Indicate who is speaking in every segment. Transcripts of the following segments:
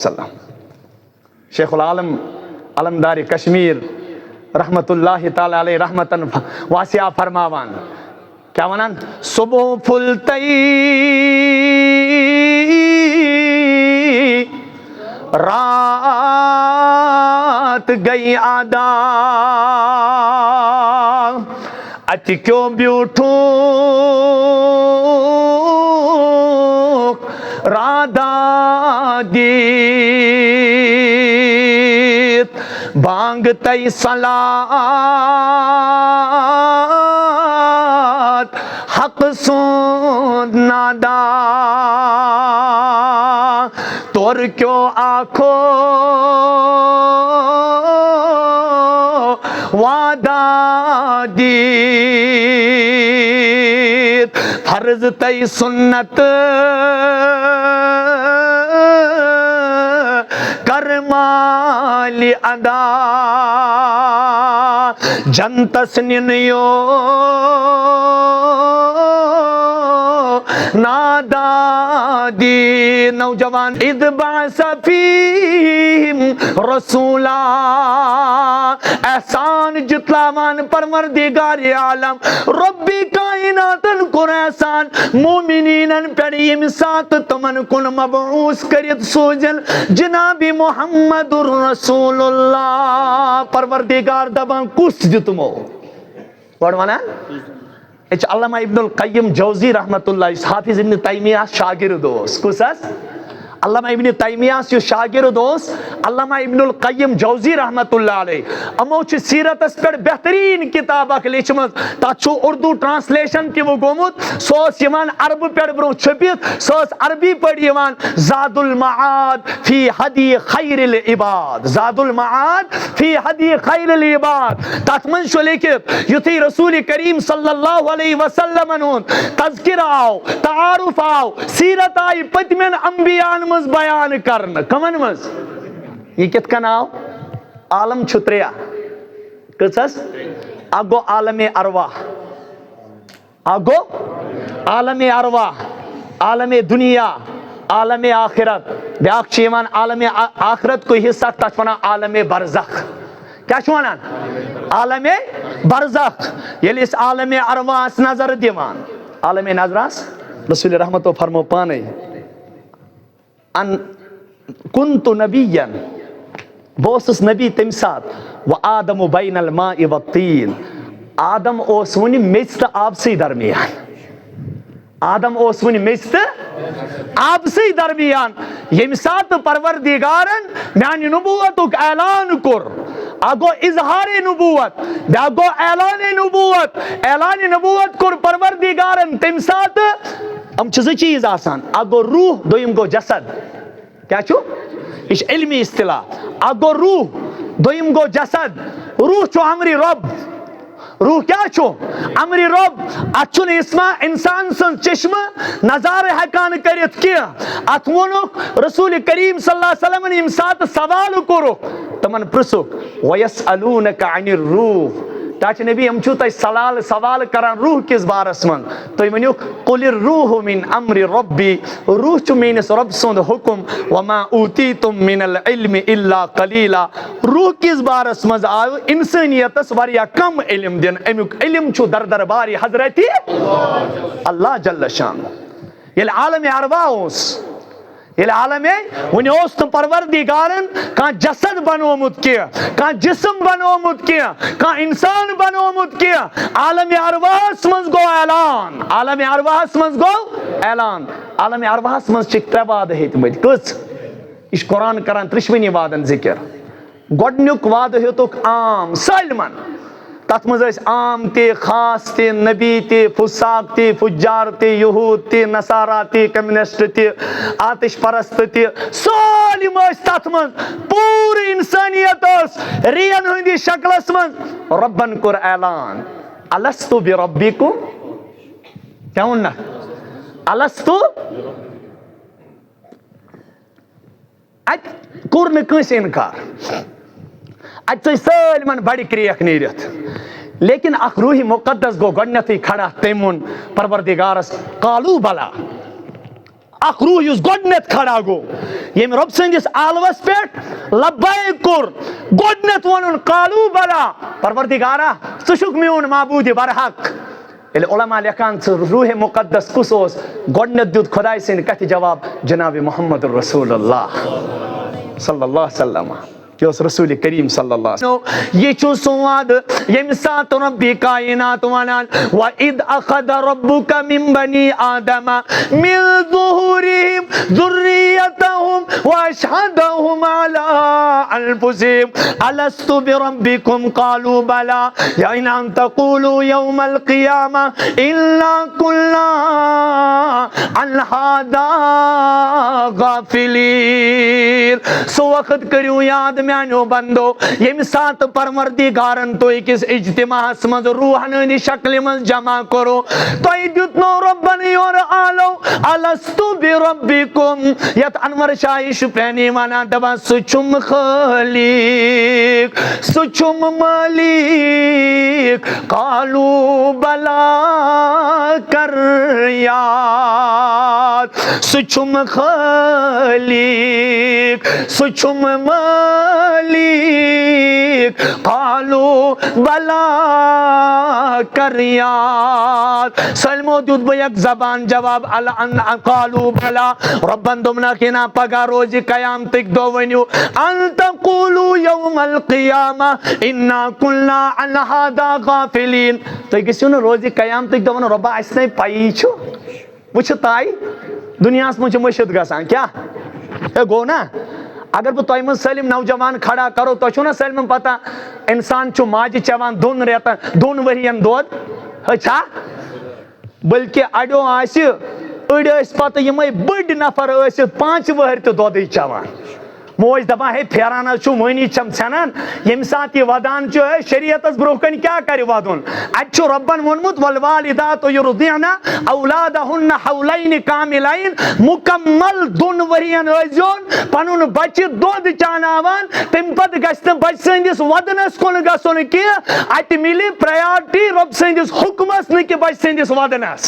Speaker 1: وسلم شیخ العالم علمدار کشمیر رحمت اللہ تعالی علیہ رحمتن واسعہ فرماوان کیا ونان صبح پھلتئی رات گئی آدھا ات کیوں بیوٹھوں رادہ دیت بانگ تی صلات حق سود نادا تور کیوں آنکھو وعدہ دیت فرض تی سنت کرمالی ادا جنتس ننیو نادا دی نوجوان اذ بعث فیہم رسولا احسان جتلاوان پروردگار عالم ربی کائناتن کن احسان مومنینن پر یم سات تمن کن مبعوث کرت سوجن جناب محمد رسول اللہ پروردگار دبان کس جتمو وڑ ونان اچھ علامہ ابن القیم جوزی رحمت اللہ اس حافظ ابن تیمیہ شاگرد دوست کساس علامہ ابن تیمیہ سے شاگرد دوست علامہ ابن القیم جوزی رحمت اللہ علیہ امو چھ سیرت اس پر بہترین کتاب اک لیچمت تا چھو اردو ٹرانسلیشن تی وہ گومت سوس یمان عرب پر برو چھپیت سوس عربی پر یمان زاد المعاد فی حدی خیر العباد زاد المعاد فی حدی خیر العباد تاتمن شو لیکت یتی رسول کریم صلی اللہ علیہ وسلم انہون تذکر آو تعارف آو سیرت آئی پتمن انبیان مز بیان کرن کمن مز یہ کت کا ناو عالم چھتریا کسس اگو عالم ارواح اگو عالم ارواح عالم دنیا عالم آخرت بیاک چیمان عالم آخرت کو حصہ تچونا عالم برزخ کیا چھوانان عالم برزخ یلی اس عالم ارواح نظر دیوان عالم نظراس رسول رحمت و فرمو پانے ان کنت نبیا بوسس نبی تم سات و آدم بین الماء والطین آدم اوسونی میست آب سی درمیان آدم اوسونی میست آب سی درمیان یم سات پروردگارن میانی نبوتک اعلان کر اگو اظہار نبوت اگو اعلان نبوت کر پروردگارن تم سات ہم چیز چیز آسان اگو روح دویم گو جسد کیا چھو اس علمی اصطلاح اگو روح دویم گو جسد روح چھو امری رب روح کیا چھو امری رب اچھن اسما انسان سن چشم نظار حکان کریت کیا اتمونک رسول کریم صلی اللہ علیہ وسلم نے امسات سوال کرو تمن پرسک وَيَسْأَلُونَكَ عَنِ الرُّوحِ تاچہ نبی ہم چھو تاچہ سوال کران روح کس بارس من تو یہ منیو قُلِ الرُّوحُ مِنْ عَمْرِ رَبِّ روح چو مینس رب سند حکم وَمَا أُوتِيتُم مِنَ الْعِلْمِ إِلَّا قَلِيلًا روح کس بارس من آئو انسانیت وریا کم علم دین امیوک علم چھو درباری حضرتی اللہ جل شان یہ عالم ارواح اوس یہ عالم ہے ونی اوس تو پروردگارن کان جسد بنومت کیا کان جسم بنومت کیا کان انسان بنومت کیا عالم ارواح منز گو اعلان عالم ارواح منز گو اعلان عالم ارواح منز چھ ترباد ہیت مت کس اس قرآن کران ترشونی وادن ذکر گڈنیک واد ہیتک عام سالمن تات مز عام تے خاص تے نبی تے فساق تے فجار تے یہود تے نصارا تے کمیونسٹ تے آتش پرست تے سالم تات مز پوری انسانیت رین ہندی شکلس مز ربن کر اعلان الستو بربکم کیا ہونا الستو ات کور نکنس انکار ات سالمن بڑی کریک نیرت لیکن اخ روح مقدس گو گڈنیتھے کھڑا تیمون پروردگارس قالو بلا اخ روح یس گۄڈنیتھ کھڑا گو یم رب سندس آلوس پہ لبیک کور گۄڈنیتھ ونن قالو بلا پروردگارا ژٕ چھُکھ میون معبود برحق. ییٚلہِ علماء لیکھان ژٕ روح مقدس کُس اوس گۄڈنیتھ دیُت خۄداے سٕنٛدِ کتھِ جواب جناب محمد رسول اللہ صلی اللہ علیہ وسلم. یہ اس رسول کریم صلی اللہ علیہ وسلم. یہ چھو سواد یم سات ربی کائنات ونان وَإِذْ أَخَذَ رَبُّكَ مِن بَنِي آدَمَ مِن ظُهُورِهِمْ ذُرِّيَّتَهُمْ وَأَشْهَدَهُمْ عَلَىٰ أَنفُسِهِمْ أَلَسْتُ بِرَبِّكُمْ قَالُوا بَلَىٰ يَا أَن تَقُولُوا يَوْمَ الْقِيَامَةِ إِنَّا كُنَّا عَنْ هَٰذَا غَافِلِينَ. سو وقت کریو یاد میانو بندو یم سات پروردگارن تو اکس اجتماع مز روحن ہندی شکل مز جمع کرو تو دیتنو ربن یور آلو الستو بربکم یت انور شاہ شپینی وانا دبا سچم خلیق سچم مالک قالو بلا کر یاد سچم خلیق سچم مالک قالو بلا کر یاد. سلمو دیت با یک زبان جواب قالو بلا ربن دمنا کنا پگا روز قیام تک دو ونیو ان تقولو یوم القیامہ انا کلنا عن هذا غافلین. تو کسی نے روز قیام تک دو ونیو ربا اس نے پائی چھو وچھ تائی دنیا سے مجھے مشہد گسان کیا گو نا. اگر بہ تہ من سٲلِم نوجوان کھڑا کرو تہ چھو نا سٲلمن پتہ انسان چھُ ماجہِ چٮ۪وان 2 رٮ۪تن 2 ؤرین دۄد چھا بلکہ اڑیو آسہِ أڑۍ ٲسۍ پتہٕ یِمے بٔڑۍ نفر ٲسِتھ 5 وٕہٕرۍ تہِ دۄدٕے چٮ۪وان. موج دپان ہے پھیران حظ چھُ مٔہنی چھم ژھٮ۪نان ییٚمہِ ساتہٕ یہِ ودان چھُ شریعتس برونٛہہ کَنہِ کیٛاہ کَرِ ودُن. اَتہِ چھُ رۄبن ووٚنمُت والوالداتُ یُرضعن اولادہن حولین کاملین مکمل 2 ؤرین ٲسۍزیون پنُن بچہِ دۄد چاناوان تمہِ پتہٕ گژھِ نہٕ بچہِ سٕنٛدِس ودنس کُن گژھُن کینٛہہ اَتہِ مِلہِ پریارٹی رۄب سٕنٛدِس حُکمس نہٕ کہِ بچہِ سٕنٛدِس ودنس.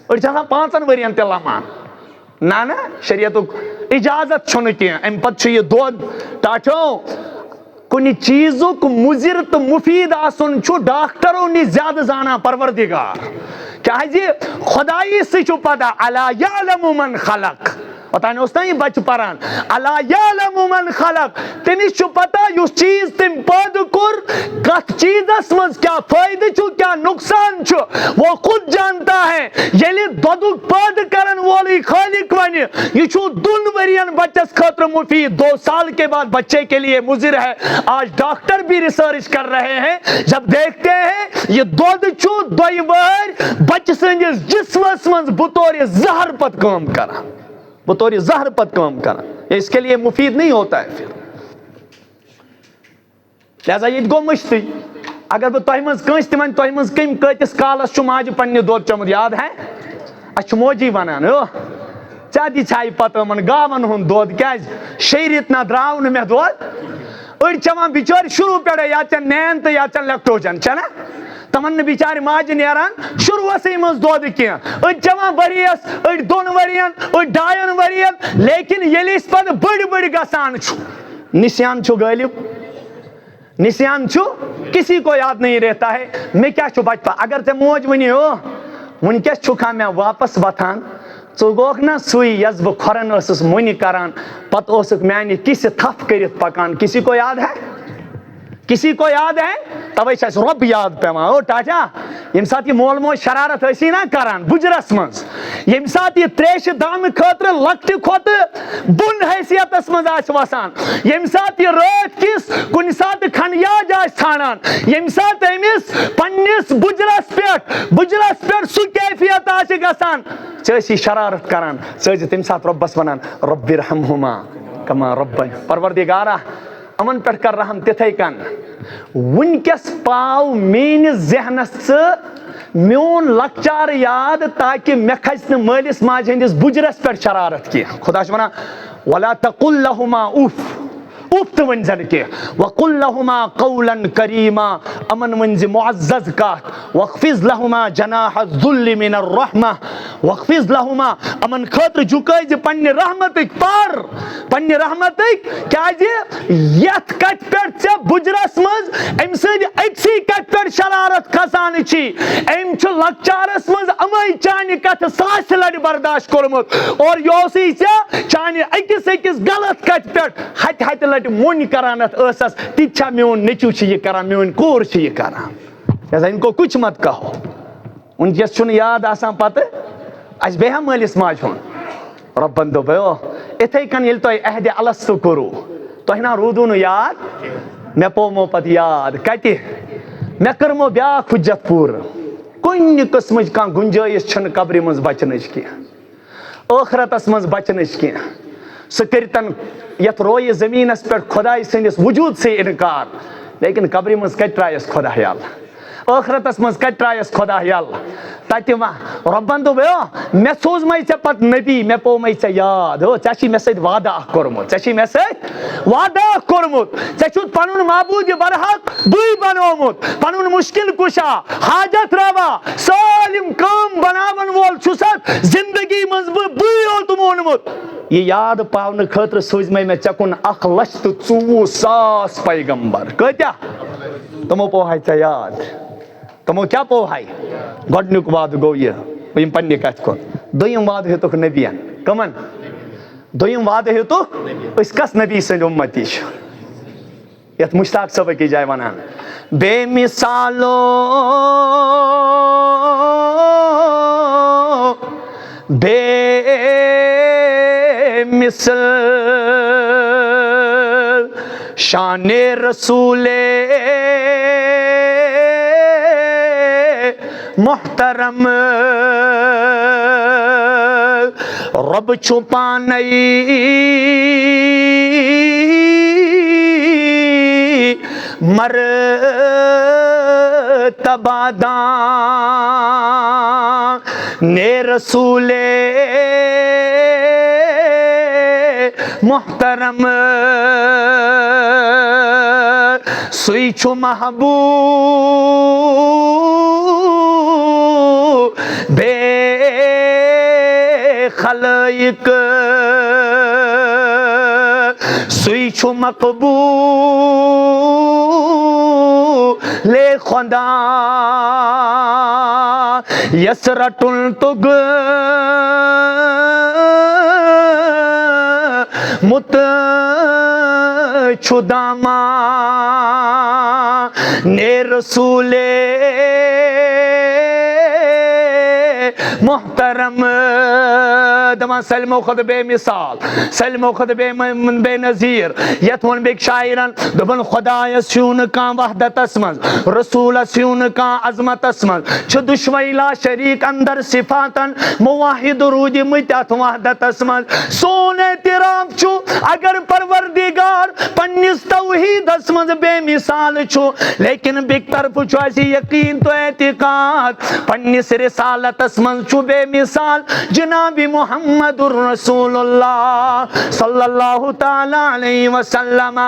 Speaker 1: أڑۍ چھِ آسان 5 ؤرین تہِ لمان نا نا شریعتُک اجازت چھُنہٕ کینٛہہ. امہِ پتہٕ چھُ یہِ دۄد ٹاٹھو کُنہِ چیٖزُک مُضِر تہٕ مُفیٖد آسُن چھُ ڈاکٹرو نِش زیادٕ زانان پروردگار کیازِ خۄدایی سٕے چھُ پتہ الا یعلم من خلق. اوتانۍ اوس نا یہِ بچہِ پران الا یعلم من خلق تٔمِس چھُ پتہ یُس چیٖز تٔمۍ پٲدٕ کوٚر کتھ چیٖزس منٛز کیٛاہ فٲیدٕ چھُ کیٛاہ نۄقصان چھُ وہ خود جانتا ہے. ییٚلہِ دۄدُک پٲدٕ کرن وولٕے خالق ونہِ یہ چھُ 2 ؤرین بچس خٲطرٕ مفید 2 سال کے بعد بچے کے لیے مضر ہے. آج ڈاکٹر بھی ریسرچ کر رہے ہیں جب دیکھتے ہیں یہ دۄد چھُ 2 ؤہٕرۍ بچہِ سٕنٛدِس جسمس منٛز بطورِ زہر پتہٕ کٲم کران بطور زہر پت کام کرنا. اس کے لیے مفید نہیں ہوتا ہے. پھر لہذا یہ گو مشتی اگر بہ تہ مز کنس تمن تہ مز کم کتس کالس چھ ماجہ پنہ دود چمت یاد ہے اچھ موجی ونان ژا دی چھائی پتہ من گاون ہند دود کیاز 6 رٮ۪تھ نہ دراو نہ مے دود. أڑۍ چٮ۪وان بچٲرۍ شروع پٮ۪ٹھے یا چٮ۪ن نین تہٕ یا چٮ۪ن لیکٹوجن چھنا تمن نہٕ بچارِ ماجہِ نیران شروعسٕے منٛز دۄد کینٛہہ. أڑۍ چٮ۪وان ؤریس أڑۍ 2 ؤرین أڑۍ 2.5 ؤرین لیکن ییٚلہِ أسۍ پتہٕ بٔڑۍ گژھان چھُ نسیان چھُ غٲلب نسیان چھُ کسی کو یاد نہیں رہتا ہے. مےٚ کیٛاہ چھُ بچپن اگر ژےٚ موج ونی ونکیس چھُکھا مےٚ واپس وۄتھان ژٕ گوکھ نا سُے یس بہٕ کھۄرن ٲسٕس مۄنہِ کران پتہٕ اوسُکھ میانہِ کِسہِ تھپھ کٔرِتھ پکان. کسی کو یاد ہے کسی کو یاد ہے توے چھِ اَسہِ رۄب یاد پیوان. او ٹاٹا ییٚمہِ ساتہٕ یہِ مول موج شرارت ٲسی نا کران بُجرس منٛز ییٚمہِ ساتہٕ یہِ تریشہِ دامہٕ خٲطرٕ لۄکٹہِ کھۄتہٕ بۄن حیثیتس منٛز آسہِ وسان ییٚمہِ ساتہٕ یہِ رٲتھ کِس کُنہِ ساتہٕ کھنیاج آسہِ ژھانڈان ییٚمہِ ساتہٕ أمِس پننِس بُجرس پٮ۪ٹھ سُہ کیفیت آسہِ گژھان ژٕ ٲسی شرارت کران ژٕ ٲسۍ تمہِ ساتہٕ رۄبس ونان رۄب ارحمہما کما ربانی پروردگارا امن پٮ۪ٹھ کر رحم تِتھے کن. ونکس پاو میٲنِس ذہنس ژٕ میون لۄکچار یاد تاکہ مےٚ کھسہِ نہٕ مٲلِس ماجہِ ہٕنٛدِس بُجرس پٮ۪ٹھ شرارت کینٛہہ. خدا چھُ ونان ولا تقل لهما اف اُفت ون زن کی وقل لهما قولا کریما امن ونز معزز کات واخفض لهما جناح الذل من الرحمہ واخفض لهما امن خاطر جھکائی پنہ رحمتک پر پنہ رحمتک کیا یت کت پہ بجرس مز ام سد اکسی کت پہ شرارت کھسان چی ام لکچارس مز امی چانہ کت ساس لڑ برداشت کورمت اور یہ چانہ اکس اکس غلط کت پہ ہتہ ہتہ لٹ مون کران اتس تہ میون نیچو یہ کران میون کور یہ کران لہذا ان کو کچھ مت کہو ونکس چھ یاد آسان پتہ اس بیہا مالس ماج ہن ربن دوٚپ اتھے کن ییٚلہِ تۄہہِ عہدِ الستو کوٚروٕ تۄہہِ نا روٗدوٕ نہٕ یاد مےٚ پوٚومو پتہٕ یاد کتہِ مےٚ کٔرمو بیٛاکھ حُجت پوٗرٕ کُنہِ قٕسمٕچ کانٛہہ گُنجٲیِش چھنہٕ قبرِ منٛز بچنٕچ کینٛہہ ٲخرتس منٛز بچنٕچ کینٛہہ سُہ کٔرتن یتھ رویہِ زٔمیٖنس پٮ۪ٹھ خۄداے سٕنٛدِس وجوٗدسٕے اِنکار لیکن قبرِ منٛز کتہِ ترٛایس خۄدا یلہٕ ٲخرتس منٛز کتہِ ترٛایس خۄدا یلہٕ تتہِ رۄبن دوٚپ مےٚ سوزمے ژےٚ پتہٕ نبی مےٚ پوٚومے ژےٚ یاد ژےٚ چھی مےٚ سۭتۍ وعدٕ اکھ کوٚرمُت ژےٚ چھی مےٚ سۭتۍ وعدٕ اکھ کوٚرمُت ژےٚ چھُتھ پنُن معبوٗدِ برحق بٕے بنومُت پنُن مُشکل کُشا حاجت روا سٲلِم کٲم بناون وول چھُسکھ زندگی منٛز بٕے یوت ووٚنمُت یہ یاد پاونہٕ خٲطرٕ سوٗزمے مےٚ ژےٚ کُن 1,24,000 پیغمبر کۭتیاہ تِمو پوہاے ژےٚ یاد تمو کیا پوہائی گۄڈنیُک وعدٕ گوٚو یہِ بہٕ یِمہٕ پننہِ کتھِ کُن دوٚیِم وعدٕ ہیوٚتُکھ نبیَن کٕمن دوٚیِم وعدٕ ہیوٚتُکھ أسۍ کس نبی سٕنٛدۍ اُمتی چھِ یتھ مشتاق صٲب أکِس جایہِ ونان بے مثالو بے مثل شان رسول محترم رب چھپانے مرتبہ داں نے رسول محترم سوئی چھو محبوب بے خلائق سوئی چھو مقبول لے خدا یسرت التگ مت چھداما نے رسول محترم دما سلمو خود بے مثال سلمو خود بے نظیر یت ون بیک شاعرن دبن خدا سیون کان وحدت اسمز رسول سیون کان عظمت اسمز چھ دشوئی لا شریک اندر صفاتن مواحد رود متت وحدت اسمز سون اعتراف چھو اگر پروردگار پنس توحید اسمز بے مثال چھو لیکن بیک طرف چھو ایسی یقین تو اعتقاد پنس رسالت اسمز چھو بے مثال جناب محمد رسول اللہ صلی اللہ تعالی علیہ وسلم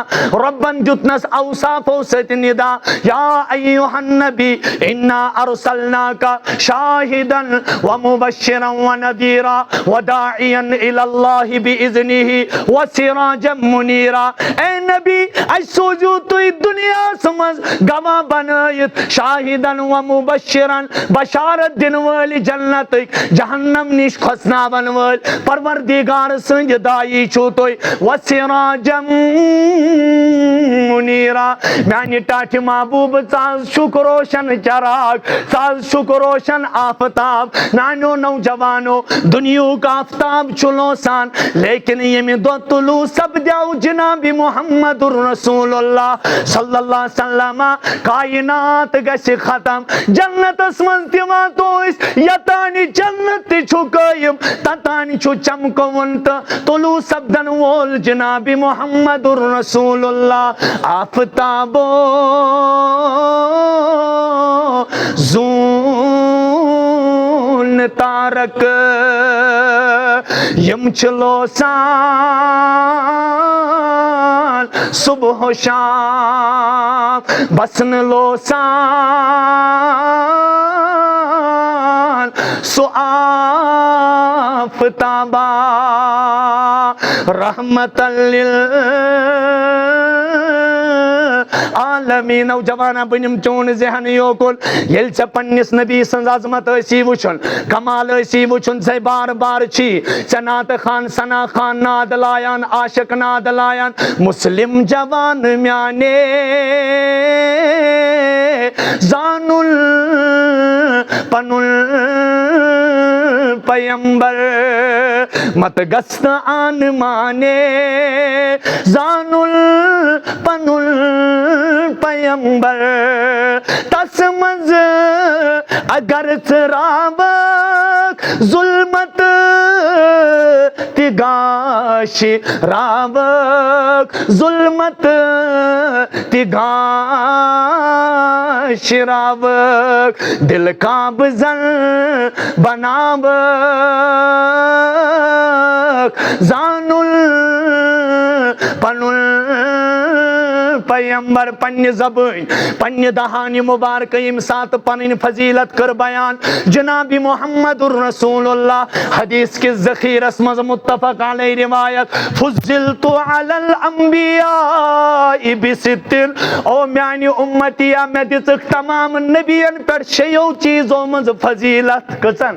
Speaker 1: ربن جتنس اوصاف ست ندا یا ایوہ النبی انا ارسلناکا شاہدا ومبشرا ونذیرا وداعیا الاللہ باذنہ وسراجا منیرا اے نبی اج سوزو توی دنیا سمز گواہ بنائیت شاہدا ومبشرا بشارت دن والی جنت جہنم نش کھسناون وول پروردگار سنج دائی چھو توی وسراجم منیرا میانی ٹاٹھ محبوب ساز شکر روشن چراغ ساز شکر روشن آفتاب نانو نوجوانو دنیو کا آفتاب چلو سان لیکن یہ میں دو طلوع سب دیاؤ جناب محمد رسول اللہ صلی اللہ علیہ وسلم کائنات گش ختم جنت اسمن تیما تو اس یتانی جنت چھو قائم تتانی چھو چمکون طلوع سبدن وول جناب محمد رسول اللہ آفتابو زون تارک یم چلو سان صبح و شام بسن لوسان سو آفتابا رحمت للعالمین. نوجوانا بنیم چون ذہن یوکل یل چھ پنس نبی سنز عظمت اسی وچھن کمال اسی وچھن سے بار بار چھی چنات خان سنا خان ناد لایان عاشق ناد لایان مسلم جوان میانے زانل پنل پیمبر مت گست آن مانے زانل پنل پیمبر تسمز اگر راوک ظلمت تگاش راوک ظلمت تگاش راوک دل کعب زن بناوک زانل پنل پیمبر پنی زبان پنی دہانی مبارک یم سات پنن فضیلت کر بیان جناب محمد الرسول اللہ حدیث کے ذخیرہ مز متفق علیہ روایت فضلت علی الانبیاء بستر او میانی امتیا میں دژک تمام نبیین پر شیو چیزوں مز فضیلت کچن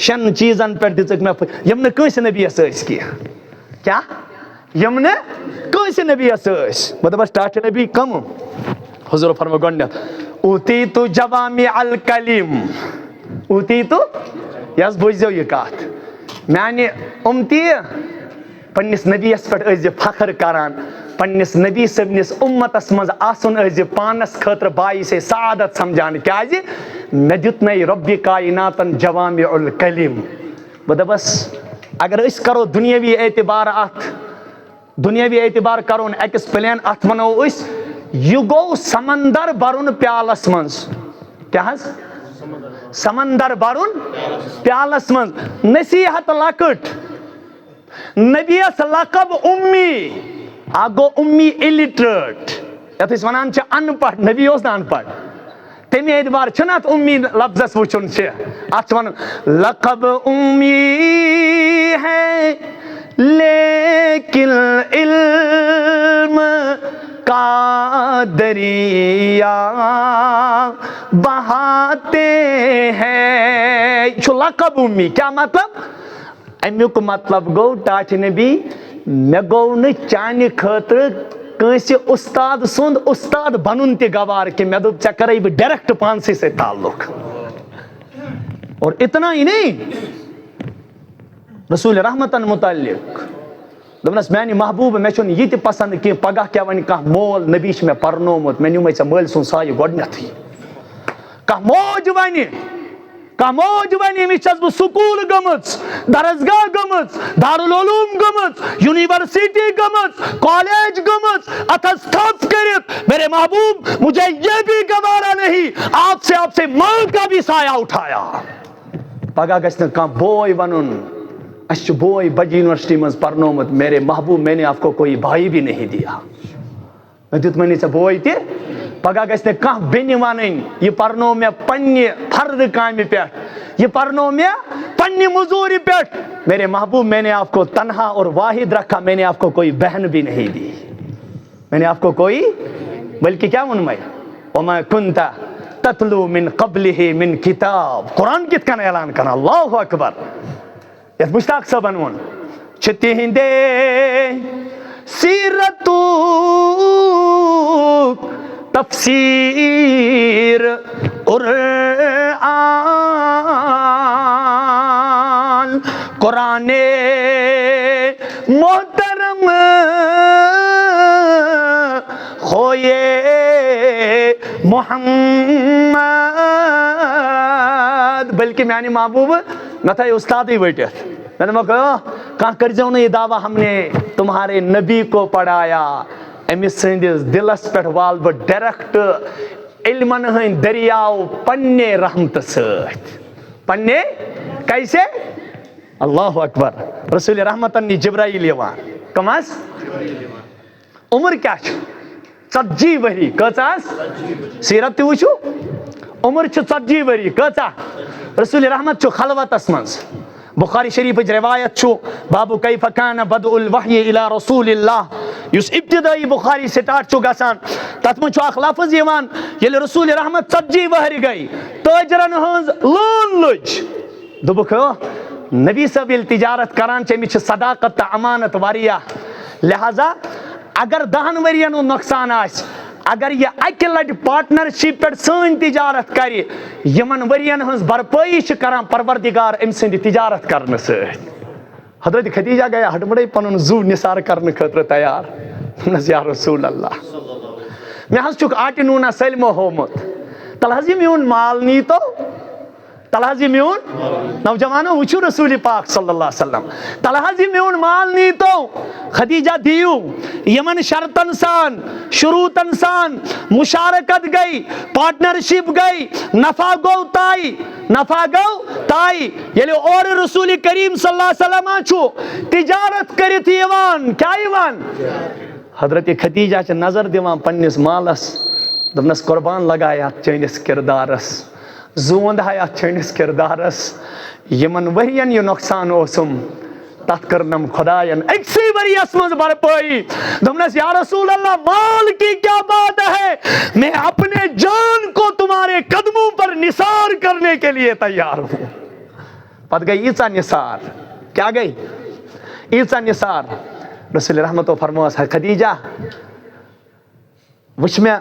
Speaker 1: شن چیزن پر دژک میں یمن کنس نبی اس کیا کیا یمن کنس نبی اس مطلب سٹارٹ نبی کم حضور فرما گونڈ اوتیتو جوامع الکلم اوتیتو یس بوجھو یہ کات میانی امتی پنس نبی اس پر از فخر کران پنس نبی سبنس امتس مز آسن از پانس خطر باعث سعادت سمجھان کیا جی میں دیتنے رب کائناتن جوامع الکلم بس اگر اس کرو دنیاوی اعتبار دنیاوی اعتبار کرون ایکسپلین ات ونو اس یہ گو سمندر برون پیالس منز کیا ہے سمندر برون پیالس منز نصیحت لکٹ نبی اس لقب امی آگو امی illiterate یت اس ونان چھ ان پڑھ نبی اس نا ان پڑھ تمی اعتبار چھنات امی لفظ وچھن چھ ات ون لقب امی ہے لیکن علم کا دریا بہاتے ہیں چھو لقب امی کیا مطلب امیک مطلب گو ٹاچ نبی میں گو نے چانی خاطر کنسی استاد سند استاد بنن تی گوار کہ میں دوب چکرائی بھی ڈائریکٹ پانسی سے تعلق اور اتنا ہی نہیں رسول رحمتن متعلق دمنس میانی محبوب میں چون یہ تی پسند کی پگہ کیا ونی کہ مول نبیش میں پرنومت میں نیو میں چا مول سن سائی گوڑنیت ہی کہ موج ونی میں چاس بو سکول گمت درسگاہ گمت دارالعلوم گمت یونیورسٹی گمت کالج گمت اتھس تھپ کرت میرے محبوب مجھے یہ بھی گوارا نہیں آپ سے ماں کا بھی سایہ اٹھایا پگہ گشن کہاں بوئی ونن اچھ بوئی بجی یونیورسٹی میں پرنومت میرے محبوب میں نے آپ کو کوئی بھائی بھی نہیں دیا میں دیت میں نے سے بوئی تھی پگہ گشن کہاں بینی وانین یہ پرنو میں پنی فرد کامی پیٹ یہ پرنو میں پنی مزوری پیٹ میرے محبوب میں نے آپ کو تنہا اور واحد رکھا میں نے آپ کو کوئی بہن بھی نہیں دی میں نے آپ کو کوئی بلکہ کیا منمائی وَمَا كُنْتَ تَتْلُو مِن قَبْلِهِ مِن کتاب قرآن کت کن اعلان کرنا اللہ اکبر یہ مشتاق صاحب انون چھتی ہندے سیرتو تفسیر قرآن قرآن محترم خوئے محمد بلکہ میانی محبوب نہ تھا یہ استاد ہی بیٹھے میں نے کہا کہاں کر جاؤں نے یہ دعویٰ ہم نے تمہارے نبی کو پڑھایا امیس سندس دلس پہ وال بہ ڈائریکٹ علمن ہند دریاو پنے رحمت ست پنے کیسے اللہ اکبر رسول رحمتن جبرائیل یوان کماس عمر کیا 40 ؤری کۭژاہ سیرت تہِ وٕچھو عمر 40 ؤری کۭژاہ رسول رحمت چھُ خلوتس منٛز بخاری شریفٕچ روایت چھُ بابو کیف کان بدء الوحی الی رسول اللہ یُس ابتدائی بخاری سٹارٹ چھُ گژھان تتھ منٛز چھُ اکھ لفظ یِوان ییٚلہِ رسول رحمت 40 وہرِ گٔے تٲجرن ہٕنٛز لٲن لٔج دوٚپُکھ نبی صٲب ییٚلہِ تجارت کران چھِ أمِس چھِ صداقت تہٕ امانت واریاہ لہذا اگر 10 ؤرین ہُنٛد نۄقصان آسہِ اگر یہ اکہِ لٹہِ پارٹنرشپ پٮ۪ٹھ سٲنۍ تجارت کرِ یِمن ؤرین ہٕنٛز بھرپٲیی چھِ کران پروردگار أمۍ سٕنٛدِ تجارت کرنہٕ سۭتۍ حضرت خدیجہ گٔے ہٹمڑے پنُن زُو نثار کرنہٕ خٲطرٕ تیار دوٚپنس یا رسول اللہ مےٚ حظ چھُکھ آٹہِ نوٗنا سٲلمو ہومُت تل حظ یہِ میون مال نیٖتو تل حظ یہِ میون نوجوانو وٕچھِو رسول پاک صلی اللہ علیہ وسلم تل حظ یہِ میون مال نیٖتو خدیجہ دِیِو یِمن شرطن سان شروٗطن سان مشارکت گئی پارٹنرشپ گئی نفع گوٚو تاے ییٚلہِ اورٕ رسول کریم صلی اللہ علیہ وسلم چھُ تجارت کٔرِتھ یِوان کیٛاہ یِوان حضرت خدیجہ چھِ نظر دِوان پننِس مالس دوٚپنس قربان لگاے اتھ چٲنِس کردارس زوٗن ہاے اتھ چٲنِس کردارس یِمن ؤرین یہِ نۄقصان اوسُم تتھ کٔرنم خۄداین أکسٕے ؤریس منٛز بھرپٲیی دوٚپنس یا رسول اللہ مال کی کیا بات ہے میں اپنے جان کو تمہارے قدموں پر نثار کرنے کے لیے تیار ہوں پتہٕ گٔے ییٖژاہ نثار کیٛاہ گٔے ییٖژاہ نثار رسول رحمتو فرموس خدیجہ وٕچھ مےٚ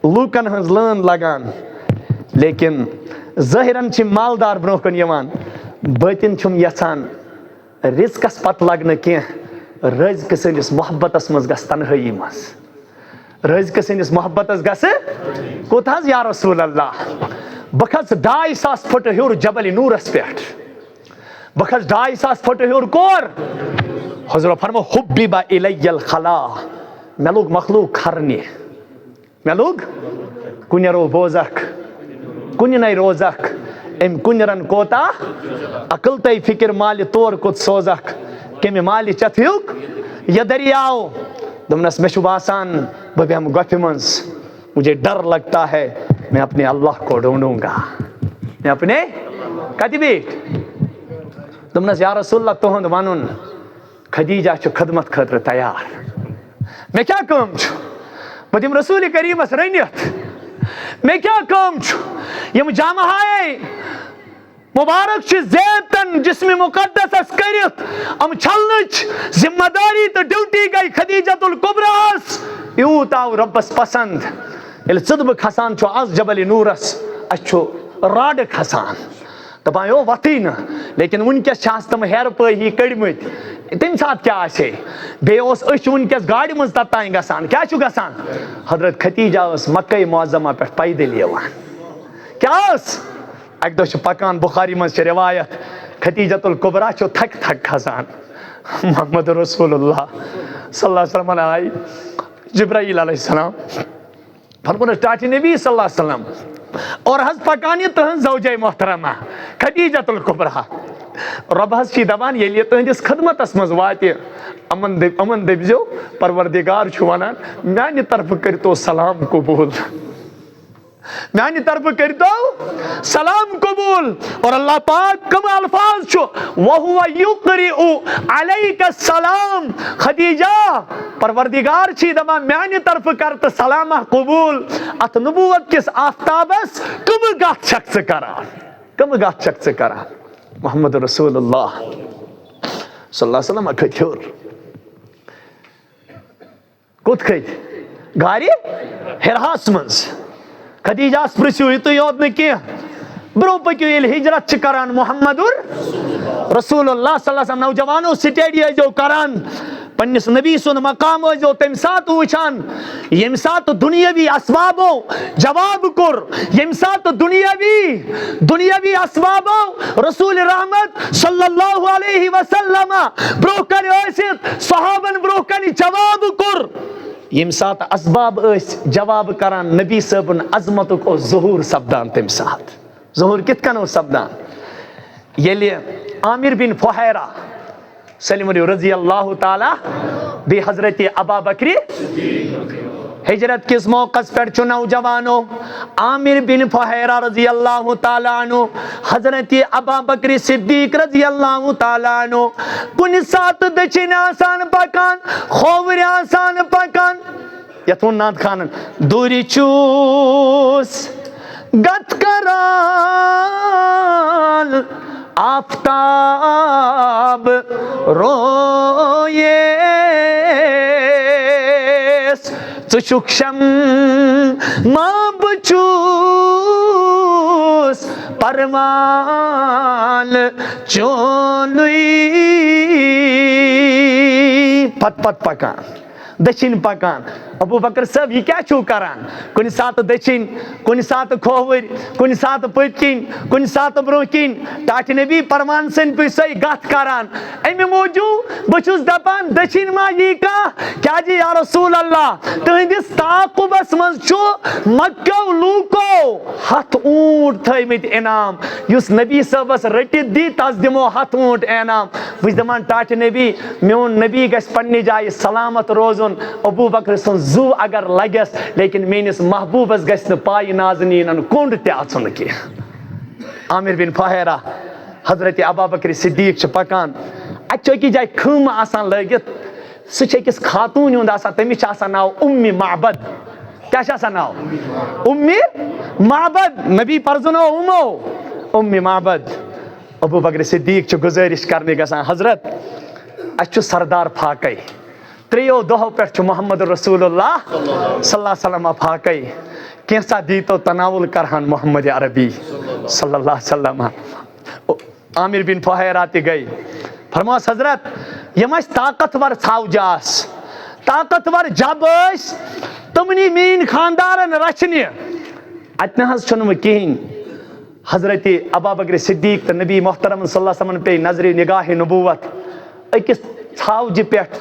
Speaker 1: لوٗکن ہٕنٛز لٲن لگان لیکن ظٲہِرن چھِ مالدار برونٛہہ کُن یِوان بٲطِن چھُم یژھان رِزقس پتہٕ لگنہٕ کینٛہہ رٲزقہٕ سٕنٛدِس محبتس منٛز گژھِ تنہٲیی منٛز رٲزقہٕ سٕنٛدِس محبتس گژھِ کوٚت حظ یا رسول اللہ بہٕ کھژٕ 2,500 پھٕٹہٕ ہیوٚر جبلِ نوٗرس پٮ۪ٹھ بہٕ کھژٕ 2,500 پھٕٹہٕ ہیوٚر کور حضرو فرمو حُبِّبَ اِلَیَّ الخلا مےٚ لوٚگ مخلوٗق کھرنہِ مےٚ لوٚگ کُنہِ رو بوزکھ کُنہِ نَے روزکھ أمۍ کُنہِ کوتاہ عقل تَے فِکر مالہِ طور کوٚت سوزکھ کَمہِ مالہِ چتھیُک یہِ دٔریاو دوٚپنس مےٚ چھُ باسان بہٕ بیٚہمہٕ گۄپھِ منٛز مجھے ڈر لگتا ہے میں اپنے اللہ کو ڈھونڈوں گا میں اپنے کتہِ بیٖٹھۍ دوٚپنس یا رسول اللہ تُہُنٛد ونُن خدیجہ چھُ خدمت خٲطرٕ تیار مےٚ کیٛاہ کٲم چھُ بہٕ دِمہٕ رسول کریٖمس رٔنِتھ مےٚ کیٛاہ کٲم چھُ یِم جامہٕ ہایے مُبارک چھِ زیتن جسمِ مُقدسس کٔرِتھ یِم چھلنٕچ ذمہ داری تہٕ ڈیوٹی گٔے خدیجۃ الکبراہس یوٗت آو رۄبس پسنٛد ییٚلہِ ژٕ بہٕ کھسان چھُ آز جبلِ نوٗرس اَسہِ چھُ راڈٕ کھسان دپان یو وتھٕے نہٕ لیکن وٕنکیٚس چھِ آز تِم ہیرٕ پٲے ہی کٔڑمٕتۍ تمہِ ساتہٕ کیٛاہ آسہِ ہے بیٚیہِ اوس أسۍ چھِ وٕنکیٚس گاڑِ منٛز توٚتانۍ گژھان کیٛاہ چھُ گژھان حضرت خدیجہ ٲس مکے معظمہ پٮ۪ٹھ پیدٔلۍ یِوان کیٛاہ ٲس اکہِ دۄہ چھِ پکان بخاری منٛز چھِ روایت خدیجۃ الکبرا چھُ تھکہِ کھسان محمد رسول اللہ صلی اللہ علیہ وسلم آیہِ جبرائیل علیہ السلام فرمونس ٹاٹھِ نبی صلی اللہ علیہ وسلم اور حظ پکان یہِ تٕہنٛز زوجے محترمہ خدیجۃ الکبرا رۄب حظ چھِ دپان ییٚلہِ یہِ تُہنٛدِس خدمتس منٛز واتہِ یِمن دٔپزیو پروردگار چھُ ونان میانہِ طرفہٕ کٔرتو سلام قبوٗل میانہِ طرفہٕ کٔرتو سلام قبوٗل اور اللہ پاک کٕم الفاظ چھُ وَہُوَ یُقرِئُ علیکَ السلام خدیجہ پروردگار چھِ دپان میانہِ طرفہٕ کر تہٕ سلامہ قبوٗل اتھ نبوت کِس آفتابس کٕمہٕ کتھ چھکھ ژٕ کران محمد رسول اللہ صلی اللہ علیہ وسلم کھٔتۍ ہیوٚر کوٚت کھٔتۍ گارِ ہِراہس منٛز خدیجہس پرژھِو یِتُے یوت نہٕ کینٛہہ برونٛہہ پٔکِو ییٚلہِ ہجرت چھِ کران محمدُر رسول اللہ صلی اللہ علیہ وسلم نوجوانو سٹیڈی ٲسۍزیو کران پننِس نبی سُنٛد مقام ٲسۍزیو تمہِ ساتہٕ وٕچھان ییٚمہِ ساتہٕ دُنیٲوی اسبابو جواب کوٚر ییٚمہِ ساتہٕ دُنیٲوی اسبابو رسول رحمت صلی اللہ علیہ وسلم برونٛہہ کنہِ ٲسِتھ صحابن برونٛہہ کنہِ جواب کوٚر ییٚمہِ ساتہٕ اسباب ٲسۍ جواب کران نبی صٲبُن عظمتُک اوس ظہوٗر سپدان تمہِ ساتہٕ ظہوٗر کِتھ کٔنۍ اوس سپدان ییٚلہِ عامر بن فُہیرہ سلیم رضی اللہ تعالیٰ بی حضرت ابا بکری ہجرت کس موقع پر چھو نوجوانو عامر بن فہیرہ رضی اللہ تعالیٰ عنہ حضرت ابا بکر صدیق رضی اللہ تعالیٰ عنہ کن سات دچن آسان پکان خوور آسان پکان یتون ناد خانن دوری چوس گت کران آفتاب رویے ژٕ شم ما بچوس پروان چونی پت پت پکان دچھن پکان ابو بکر صاحب یہ کیا چھو کران کن سات دچھن کن سات کھوور کن سات پتکن کن سات برونکن ٹاٹھ نبی پروان سن پہ گت کران امی موجود بچوس دپان دچھن ما یہ کیا جی یا رسول اللہ تہندس تعاقبس من چھو مکہ لوکو ہتھ اونٹ تھیمت انعام یس نبی صاحبس رٹت دی تس دمو ہتھ اونٹ انعام بس دپان ٹاٹھ نبی میون نبی گژھِ پننہِ جایہِ سلامت روزن ابو بکر سن زو اگر لگس لیکن میانس محبوبس گژھِ نہٕ پایہِ نازنینن کونڈ تہِ اژُن کینٛہہ عامر بن فہیرہ حضرت ابا بکر صدیق چھ پکان اتہِ چھُ أکِس جایہِ خۭمہٕ آسان لٲگِتھ سُہ چھُ أکِس خاتوٗن ہُنٛد آسان تٔمِس چھُ آسان ناو اُمہِ معبد کیٛاہ چھُ آسان ناو اُمہِ معبد نبی پرزنو اُمہِ معبد ابو بکر صدیق چھُ گزٲرِش کرنہِ گژھان حضرت اَسہِ چھُ سردار فاقے تریو دۄہو پٮ۪ٹھ چھُ محمد رسول اللہ صلی اللہ علیہ وسلم فاقے کینٛژھا دیٖتو تناوُل کرہن محمد عربی صلی اللہ علیہ وسلم عامر بن فہیرہ تہِ گٔے فرماس حضرت یم ٲسۍ طاقتور ژھاوجہِ آسہٕ طاقتور جب ٲسۍ تِم نی میٲنۍ خاندارن رچھنہِ اتہِ نہ حظ چھُنہٕ وۄنۍ کِہیٖنۍ حضرت ابا بکر صدیق تہٕ نبی محترم صلی اللہ علیہ وسلم پے نظرِ نگاہ نبوت أکِس ژھاوجہِ پٮ۪ٹھ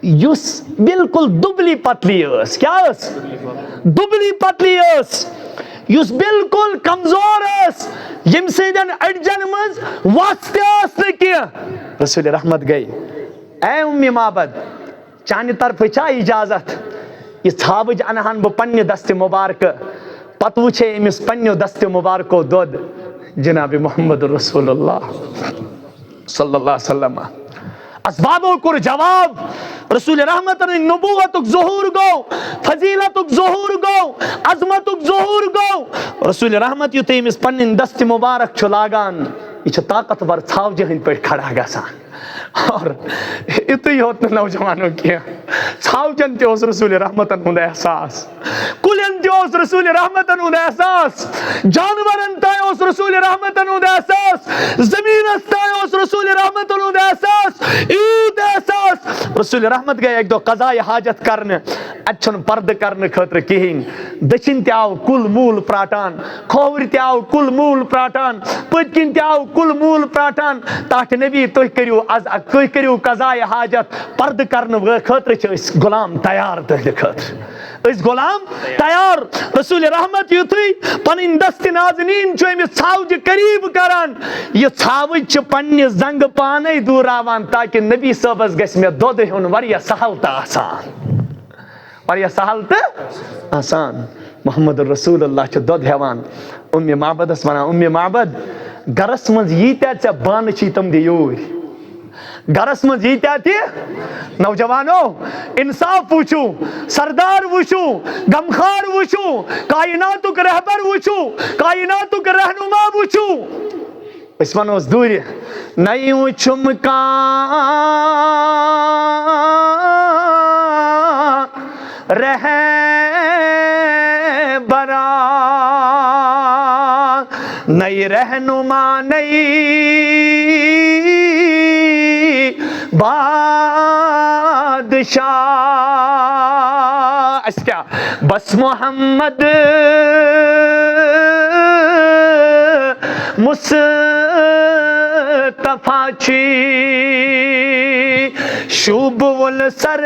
Speaker 1: یُس بالکل دُبلی پتلی ٲس کیٛاہ ٲس دُبلی پتلی ٲس یُس بالکل کمزور ٲس ییٚمہِ سۭتۍ أڈجن منٛز وَس تہِ ٲس نہٕ کینٛہہ رسول رحمت گٔے اے اُمہِ معبد چانہِ طرفہٕ چھا اِجازت یہِ ژھاوٕج انہن بہٕ پننہِ دستہِ مُبارکہٕ پتہٕ وٕچھے أمِس پننیو دستہِ مُبارکو دۄد جناب محمد رسول اللہ صلی اللہ علیہ وسلم اسبابو کوٚر جواب رسول رحمت نبوتُک ظہور گوٚو فضیلتُک ظہور گوٚو عظمتُک ظہور گوٚو رسول رحمت یُتھُے أمِس پنٕنۍ دستہِ مُبارک چھُ لاگان یہ چھُ طاقتور ژھاوجہِ ہٕنٛدۍ پٲٹھۍ کھڑا گژھان اور یُتُے یوت نہٕ نوجوانو کینٛہہ ژھاوجن تہِ اوس رسول رحمتن ہُنٛد احساس کُلٮ۪ن تہِ اوس رسول رحمتن ہُنٛد احساس جانورن تام اوس رسول رحمتن ہُنٛد احساس زمیٖنس تام اوس رسول رحمتن ہُنٛد احساس ایوٗت احساس رسول رحمت گٔے اکہِ دۄہ قضایہِ حاجت کرنہِ اتہِ چھُنہٕ پردٕ کرنہٕ خٲطرٕ کِہیٖنۍ دٔچھِنۍ تہِ آو کُل موٗل پراٹان کھووٕرۍ تہِ آو کُل موٗل پراٹان پٔتۍ کِنۍ تہِ آو کُل موٗل پراٹان ٹاٹھہِ نبی تُہۍ کٔرِو قضایہِ حاجت پردٕ کرنہٕ خٲطرٕ چھِ أسۍ غلام تیار تُہنٛدِ خٲطرٕ أسۍ غلام تیار رسول رحمت یُتھُے پنٕنۍ دستہِ نازنیٖن چھُ أمِس ژھاوجہِ قریٖب کران یہِ ژھاوٕج چھِ پننہِ زنگہٕ پانے دوٗراوان تاکہِ نبی صٲبس گژھِ مےٚ دۄد ہیوٚن واریاہ سہل تہٕ آسان واریاہ سہل تہٕ آسان محمد رسول اللہ چھُ دۄد ہٮ۪وان اُمہِ معبدس ونان اُمہِ معبد گرس منٛز ییٖتیاہ ژےٚ بانہٕ چھِ تِم دِ یوٗرۍ گرس منٛز ییٖتیاہ تہِ نوجوانو انصاف وٕچھو سردار وٕچھو غمخار وٕچھو کائناتُک رہبر وٕچھو کائناتُک رہنما وٕچھو أسۍ ونوس دوٗرِ نَے وٕچھُم کانٛہہ رہبرا نئی رہنما نئی بادشاہ اس کیا بس محمد مصطفیٰ چی شوب والسر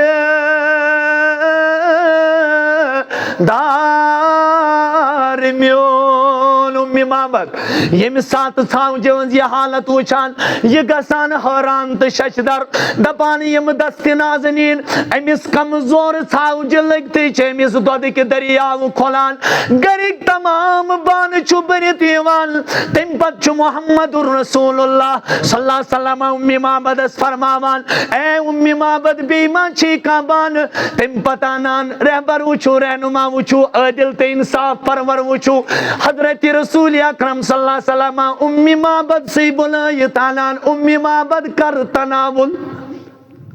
Speaker 1: دار میون امی معبد یم سات ژھاوجہ ہٕنٛز یہ حالت وٕچھان یہ گژھان حٲران تہٕ ششدر دپان یم دست نازنین امس کمزور ژھاوجہ لگتٕے چھِ امس دۄدٕکۍ دریاو کھولان گرٕکۍ تمام بانہٕ چھُ بٔرِتھ یِوان تمہِ پتہٕ چھُ محمد رسول اللہ صلی اللہ علیہ وسلم اُمہِ معبدس فرماوان اے اُمہِ معبد بیٚیہِ ما چھِی کانٛہہ بانہٕ تمہِ پتہٕ انان رہبر وٕچھو رہنما وٕچھو عٲدل تہٕ انصاف پرور وٕچھو حضرت رسول اکرم صلی اللہ علیہ وسلم اُمہِ معبد سے بُلٲیِتھ انان اُمہِ معبد کر تناول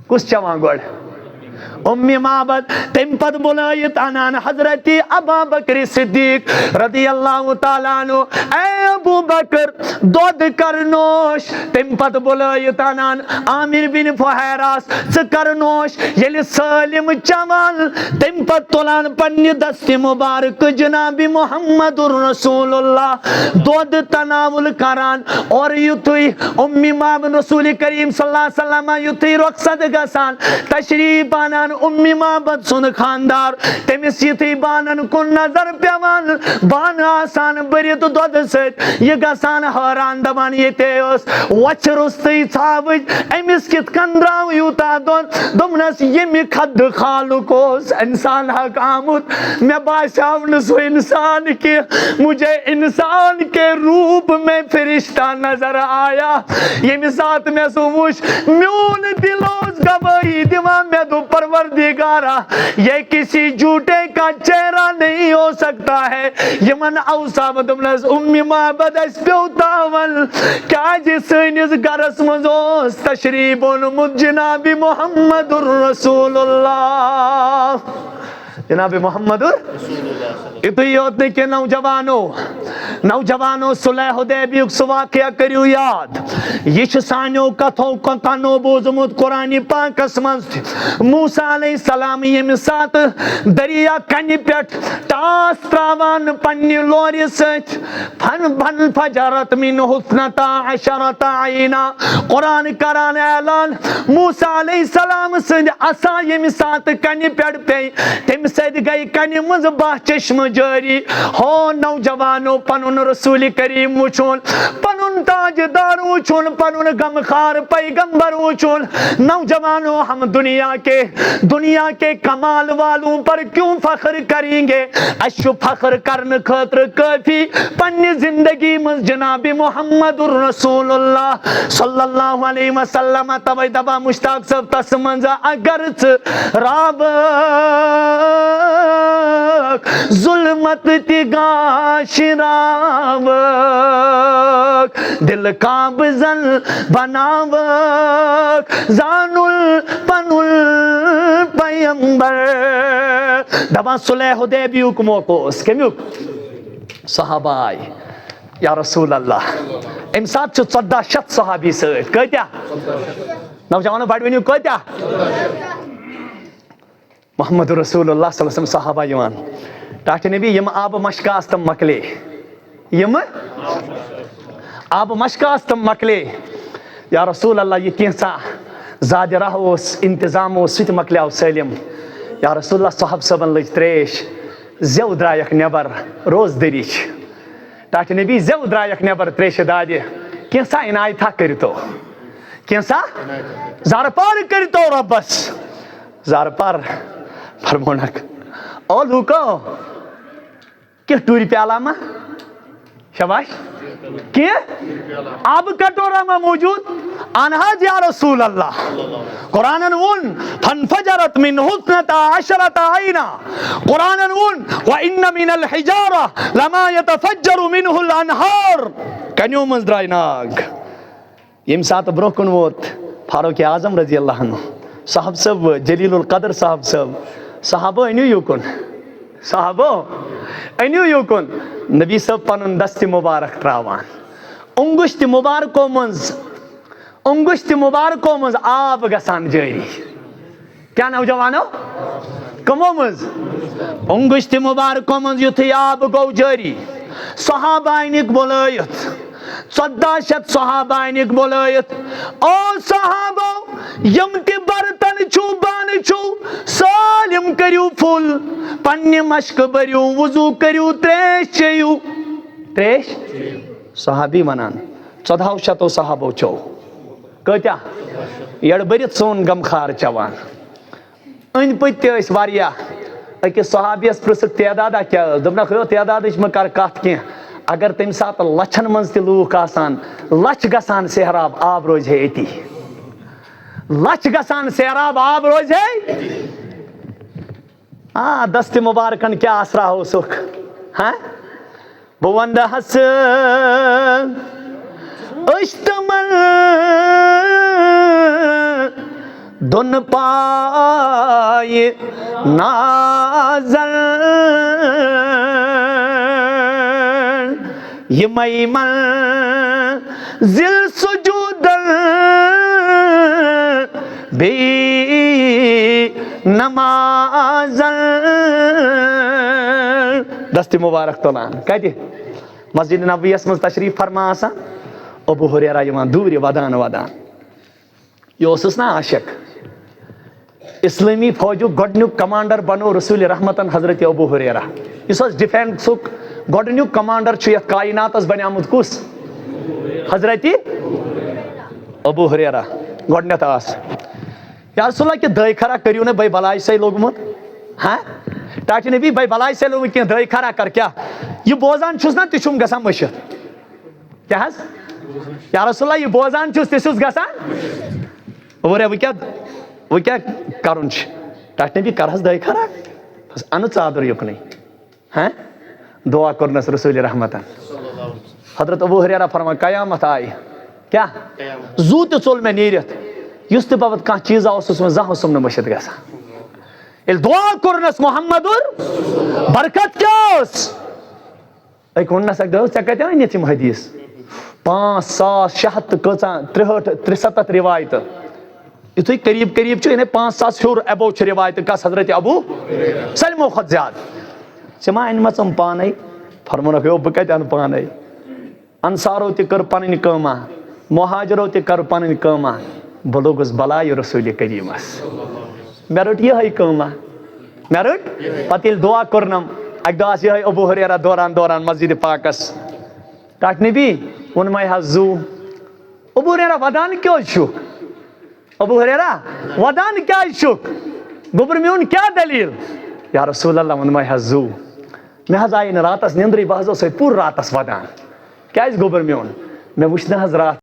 Speaker 1: کُس چٮ۪وان گۄڈٕ اُمہِ معبد تمہِ پتہٕ بُلٲیِتھ انان حضرت ابا بکر صدیق رضی اللہ تعالیٰ عنہ اے ابو بکر دۄد کر نوش تمہِ پتہٕ بُلٲیِتھ انان عامر بن فہیراس ژٕ کر نوش ییٚلہِ سٲلِم چٮ۪وان تمہِ پتہٕ تُلان پننہِ دستہِ مُبارک جناب محمد رسول اللہ دۄد تناول کران اور یُتھُے اُمہِ معبد رسول کریم صلی اللہ علیہ وسلم یُتھُے رۄخصت گژھان تشریف انان اُمہِ معبد سُنٛد خاندار تٔمِس یِتھُے بانن کُن نظر پیوان بانہٕ آسان بٔرِتھ دۄدٕ سۭتۍ یہِ گژھان حٲران دپان ییٚتے ٲس وۄچھِ روٚستٕے ژھاوٕج أمِس کِتھ کٔنۍ درٛاو یوٗتاہ دۄد دوٚپنس ییٚمہِ کھدٕ خالُک اوس انسان حق آمُت مےٚ باسیو نہٕ سُہ انسان کینٛہہ مجھے انسان کے روپ میں فرشتہ نظر آیا ییٚمہِ ساتہٕ مےٚ سُہ وُچھ میون دل اوس گوٲہی دِوان مےٚ دوٚپ پروردگارا یہ کسی جھوٹے کا چہرہ نہیں ہو سکتا ہے یمن اوصاف دوٚپنس اُمہِ معبد اَسہِ پیوٚو تاوَل کیازِ سٲنِس گرس منٛز اوس تشریف اونمُت جناب محمد رسول اللہ جناب محمد یُتُے یوت نہٕ کینٛہہ نوجوانو صلح حدیبیُک سُہ واقعہ کٔرِو یاد یہ چھُ سانیو کتھو کنو بوٗزمُت قرآنِ پاکس منٛز تہِ موسیٰ علیہ السلام ییٚمہِ ساتہٕ دریا کنہِ پٮ۪ٹھ ٹاس تراوان پننہِ لورِ سۭتۍ فجرت منہ اثنتا عشرۃ عینا قرآن کران اعلان موسیٰ علیہ السلام سٕنٛدِ عصا ییٚمہِ ساتہٕ کنہِ پٮ۪ٹھ پیٚیہِ تمہِ سۭتۍ گٔے کنہِ منٛز 12 چشمہٕ جٲری ہو نوجوانو پنُن رسول کریم وٕچھُن پنُن تاجدار وٕچھُن پنُن غمخار پیغمبر وٕچھُن نوجوانو ہم دنیا کے کمال والوں پر کیوں فخر کریں گے اَسہِ چھُ فخر کرنہٕ خٲطرٕ کٲفی پننہِ زندگی منٛز جناب محمد رسول اللہ صلی اللہ علیہ وسلم توے دپان مشتاق صٲب تس منٛز اگر ژٕ رابطھ ظلمت تہِ گاشراوک دل قابضن بناوک زانُل پنُل پیغمبر دپان صلح حدیبیُک موقع اوس کمیُک صحابہ آے یا رسول اللہ امہِ ساتہٕ چھِ 1400 صحابی سۭتۍ کۭتیاہ نوجوانو بڑٕ ؤنِو کۭتیاہ محمد رسول اللہ صلی اللہ علیہ وسلم صحابہ یِوان ٹاٹھِ نبی یم آبہٕ مشکہٕ آسہٕ تِم مۄکلے یم آبہٕ مشکہٕ آسہٕ تِم مۄکلے یا رسول اللہ یہ کینٛژھا زیادٕ راہ اوس انتظام اوس سُہ تہِ مۄکلیو سٲلِم یا رسول اللہ صحابہٕ صٲبن لٔج تریش زٮ۪و درٛایکھ نٮ۪بر روزدٔری چھِ ٹاٹھِ نبی زٮ۪و درٛایکھ نٮ۪بر تریشہِ دادِ کینٛژھا عنایتھا کٔرتو کینٛژھا زارٕ پار کٔرتو رۄبس زارٕ پار فرمونکھ او لوٗکو کینٛہہ ٹوٗرِ پیالہ ما شاباش کینٛہہ آبہٕ کٹورا ما موجوٗد اَن حظ یا رسول اللہ قرآنن ووٚن فانفجرت منہ اثنتا عشرۃ عینا قرآنن ووٚن وَإِنَّ مِنَ الْحِجَارَةِ لَمَا يَتَفَجَّرُ مِنْهُ الْأَنْهَارُ کنیو منٛز درٛاے ناگ ییٚمہِ ساتہٕ برونٛہہ کُن ووت فاروق اعظم رضی اللہ عنہ صاحب صٲب جلیل القدر صاحب صٲب صحابو أنِو یوکُن صحابو أنِو یوکُن نبی صٲب پنُن دستہِ مُبارک تراوان اونگشتہِ مُبارکو منٛز آب گژھان جٲری کیٛاہ نوجوانو کٕمو منٛز اونگشتہِ مُبارکو منٛز یُتھُے آب گوٚو جٲری صحابہ أنِکھ بُلٲیِتھ 1400 صحابہ أنِکھ بُلٲیِتھ او صحابو یم تہِ برتن چھُو بانہٕ چھُو کٔرِو فُل پننہِ مشکہٕ بٔرِو وضوٗ کٔرِو تریش چیٚیِو تریش صحابی ونان 1400 صحابو چو کتیا یڑ برت سون غمخار چوان ان پت تہ واریاہ اکس صحابیس پرسک تعدادہ کیا دپنک ہو تعدادچ مہ کر کت کی اگر تمہ سات لچھن مز تہ لوک آسان لچھ گژھان سہراب آب روز ہے اتی لچھ گژھان سہراب آب روز ہے دست مبارکن کیا آسرا ہو سکھ ہاں بہ ونہ ہس اشتمل دن پائے نازل یہ میمن ذل سجودل بی نمازل دست مبارک تلان کتہ مسجد نبویس مز تشریف فرما آسان ابو ہریرہ یوان دور ودان ودان یہ نا عاشق اسلامی فوجو گۄڈنیُک کمانڈر بنو رسول رحمتن حضرت ابو ہریرہ اس ڈیفینسک گۄڈنیُک کمانڈر چھُ یتھ کائناتس بنیومُت کُس حضرت ابو ہریرہ گۄڈنیتھ آس یا رسول اللہ کہ دٲے کھرا کٔرِو نہٕ بے بلاے سے لوگمُت ہاں ٹاٹہِ نبی بے بلاے سے لوگمُت کینٛہہ دٲے کھرا کر کیا یہ بوزان چھُس نا تہِ چھُم گژھان مٔشِتھ کیٛاہ حظ یا رسول اللہ یہ بوزان چھُس تہِ چھُس گژھان وہ کیا کرن ٹاٹہِ نبی کر حظ دٲے کھرا انہٕ ژادر یُکنٕے ہاں دعا کرنس رسول رحمتن حضرت ابو ہریرہ فرمان قیامت آئی کیا زو تہ ژول مے نیرتھ یُس تہ بابت کانٛہہ چیٖزا اوسُس زانٛہہ اوسُم نہٕ مٔشِتھ گژھان ییٚلہِ دعا کوٚرنس محمدُر برکت کیٛاہ اوس أکۍ ووٚننس اکہِ دۄہ ژےٚ کتہِ أنِتھ یِم حدیث 5600 تہٕ 63 روایتہٕ یُتھُے قریب قریب چھُ یعنی 5000 ہیوٚر ایبو چھِ روایتہٕ کس حضرت ابو سٲلمو کھۄتہٕ زیادٕ ژےٚ ما أنۍمَژ یِم پانے فرمونکھ یو بہٕ کتہِ انہٕ پانے انصارو تہِ کٔر پنٕنۍ کٲما مہاجرو تہِ کٔر پنٕنۍ کٲما بہٕ لوٚگُس بلاے رسول کریٖمس مےٚ رٔٹ یِہے کٲما مےٚ رٔٹ پتہٕ ییٚلہِ دعا کوٚرنم اکہِ دۄہ آس یِہے ابو ہریرہ دوران دوران مسجد پاکس ٹاٹہِ نبی ووٚنمے حظ زو ابو ہریرہ ودان کیٛازِ چھُکھ ابو ہریرہ ودان کیٛازِ چھُکھ گوٚبُر میون کیٛاہ دلیٖل یا رسول اللہ ووٚنمے حظ زو مےٚ حظ آیے نہٕ راتس نیندرٕے بہٕ حظ اوسے پوٗرٕ راتس ودان کیٛازِ گوٚبُر میون مےٚ وٕچھ نہ حظ راتھ